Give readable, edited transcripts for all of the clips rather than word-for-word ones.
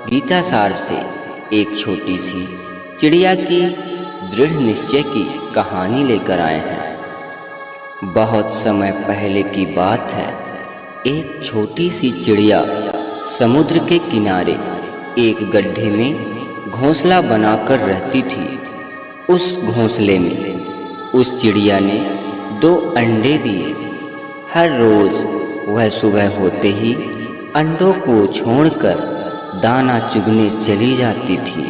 गीता सार से एक छोटी सी चिड़िया की दृढ़ निश्चय की कहानी लेकर आए हैं। बहुत समय पहले की बात है। एक छोटी सी चिड़िया समुद्र के किनारे एक गड्ढे में घोंसला बनाकर रहती थी। उस घोंसले में उस चिड़िया ने 2 अंडे दिए। हर रोज वह सुबह होते ही अंडों को छोड़कर दाना चुगने चली जाती थी।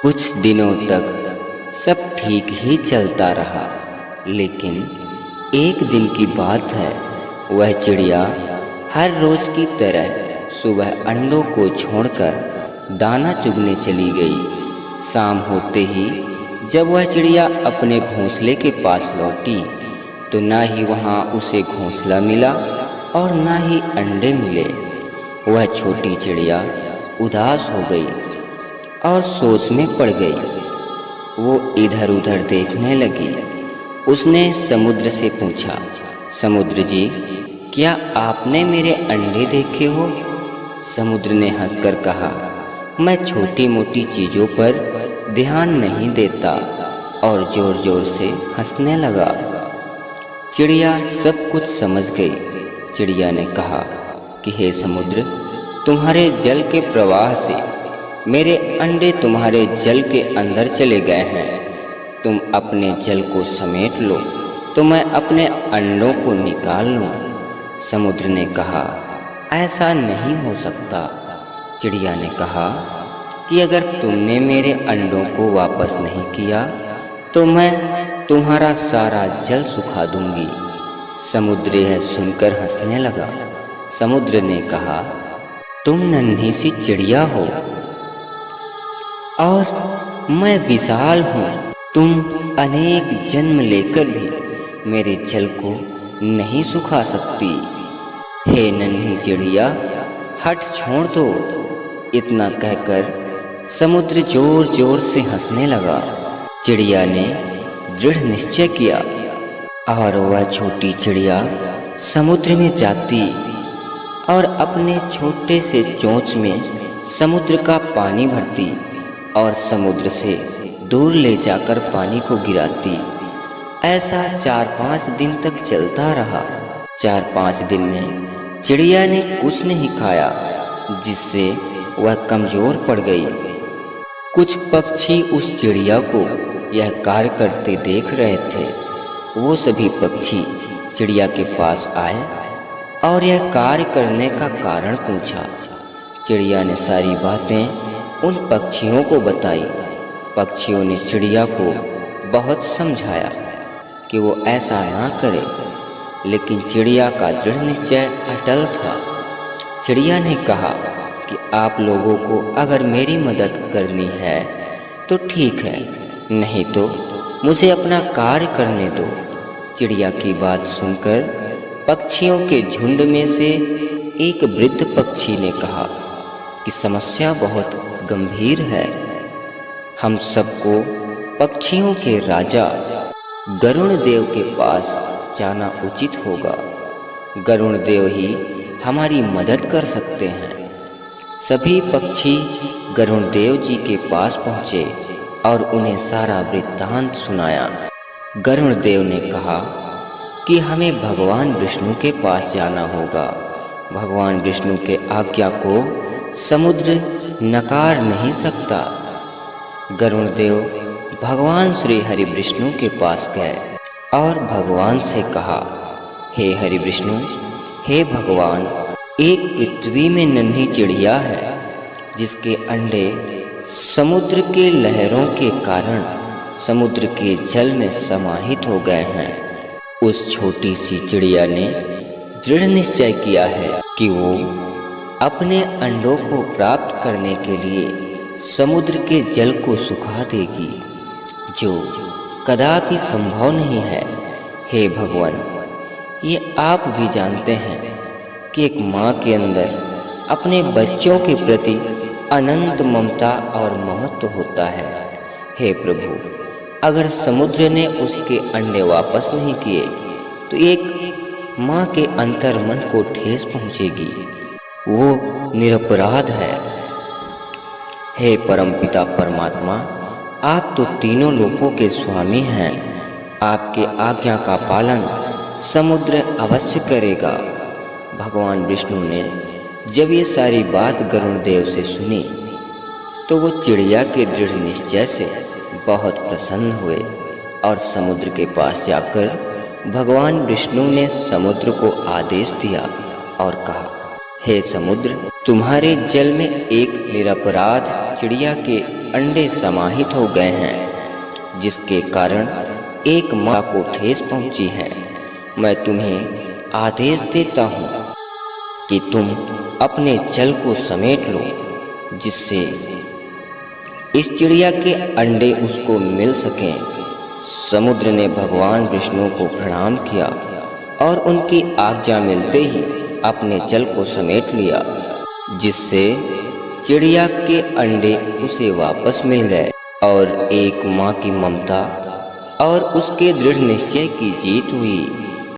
कुछ दिनों तक सब ठीक ही चलता रहा, लेकिन एक दिन की बात है। वह चिड़िया हर रोज की तरह सुबह अंडों को छोड़कर दाना चुगने चली गई। शाम होते ही जब वह चिड़िया अपने घोंसले के पास लौटी तो ना ही वहाँ उसे घोंसला मिला और ना ही अंडे मिले। वह छोटी चिड़िया उदास हो गई और सोच में पड़ गई। वो इधर उधर देखने लगी। उसने समुद्र से पूछा, समुद्र जी, क्या आपने मेरे अंडे देखे हो? समुद्र ने हंसकर कहा, मैं छोटी मोटी चीज़ों पर ध्यान नहीं देता, और जोर जोर से हंसने लगा। चिड़िया सब कुछ समझ गई। चिड़िया ने कहा कि हे समुद्र, तुम्हारे जल के प्रवाह से मेरे अंडे तुम्हारे जल के अंदर चले गए हैं। तुम अपने जल को समेट लो तो मैं अपने अंडों को निकाल लूँ। समुद्र ने कहा, ऐसा नहीं हो सकता। चिड़िया ने कहा कि अगर तुमने मेरे अंडों को वापस नहीं किया तो मैं तुम्हारा सारा जल सुखा दूंगी। समुद्र यह सुनकर हंसने लगा। समुद्र ने कहा, तुम नन्ही सी चिड़िया हो और मैं विशाल हूँ। तुम अनेक जन्म लेकर भी मेरे जल को नहीं सुखा सकती। हे नन्ही चिड़िया, हट छोड़ दो। इतना कहकर समुद्र जोर जोर से हंसने लगा। चिड़िया ने दृढ़ निश्चय किया और वह छोटी चिड़िया समुद्र में जाती और अपने छोटे से चोंच में समुद्र का पानी भरती और समुद्र से दूर ले जाकर पानी को गिराती। ऐसा 4-5 दिन तक चलता रहा। 4-5 दिन में चिड़िया ने कुछ नहीं खाया, जिससे वह कमजोर पड़ गई। कुछ पक्षी उस चिड़िया को यह कार्य करते देख रहे थे। वो सभी पक्षी चिड़िया के पास आए और यह कार्य करने का कारण पूछा। चिड़िया ने सारी बातें उन पक्षियों को बताई। पक्षियों ने चिड़िया को बहुत समझाया कि वो ऐसा ना करे, लेकिन चिड़िया का दृढ़ निश्चय अटल था। चिड़िया ने कहा कि आप लोगों को अगर मेरी मदद करनी है तो ठीक है, नहीं तो मुझे अपना कार्य करने दो। चिड़िया की बात सुनकर पक्षियों के झुंड में से एक वृद्ध पक्षी ने कहा कि समस्या बहुत गंभीर है। हम सबको पक्षियों के राजा गरुण देव के पास जाना उचित होगा। गरुण देव ही हमारी मदद कर सकते हैं। सभी पक्षी गरुण देव जी के पास पहुँचे और उन्हें सारा वृत्तांत सुनाया। गरुण देव ने कहा कि हमें भगवान विष्णु के पास जाना होगा। भगवान विष्णु के आज्ञा को समुद्र नकार नहीं सकता। गरुण देव भगवान श्री हरि विष्णु के पास गए और भगवान से कहा, हे हरि विष्णु, हे भगवान, एक पृथ्वी में नन्ही चिड़िया है जिसके अंडे समुद्र के लहरों के कारण समुद्र के जल में समाहित हो गए हैं। उस छोटी सी चिड़िया ने दृढ़ निश्चय किया है कि वो अपने अंडों को प्राप्त करने के लिए समुद्र के जल को सुखा देगी, जो कदापि संभव नहीं है। हे भगवान, ये आप भी जानते हैं कि एक माँ के अंदर अपने बच्चों के प्रति अनंत ममता और महत्व होता है। हे प्रभु, अगर समुद्र ने उसके अंडे वापस नहीं किए तो एक माँ के अंतर मन को ठेस पहुँचेगी। वो निरपराध है। हे परमपिता परमात्मा, आप तो तीनों लोकों के स्वामी हैं। आपके आज्ञा का पालन समुद्र अवश्य करेगा। भगवान विष्णु ने जब ये सारी बात गरुड़ देव से सुनी तो वो चिड़िया के दृढ़ निश्चय से बहुत प्रसन्न हुए और समुद्र के पास जाकर भगवान विष्णु ने समुद्र को आदेश दिया और कहा, हे समुद्र, तुम्हारे जल में एक निरपराध चिड़िया के अंडे समाहित हो गए हैं, जिसके कारण एक माँ को ठेस पहुंची है। मैं तुम्हें आदेश देता हूँ कि तुम अपने जल को समेट लो, जिससे इस चिड़िया के अंडे उसको मिल सकें। समुद्र ने भगवान विष्णु को प्रणाम किया और उनकी आज्ञा मिलते ही अपने जल को समेट लिया, जिससे चिड़िया के अंडे उसे वापस मिल गए और एक माँ की ममता और उसके दृढ़ निश्चय की जीत हुई।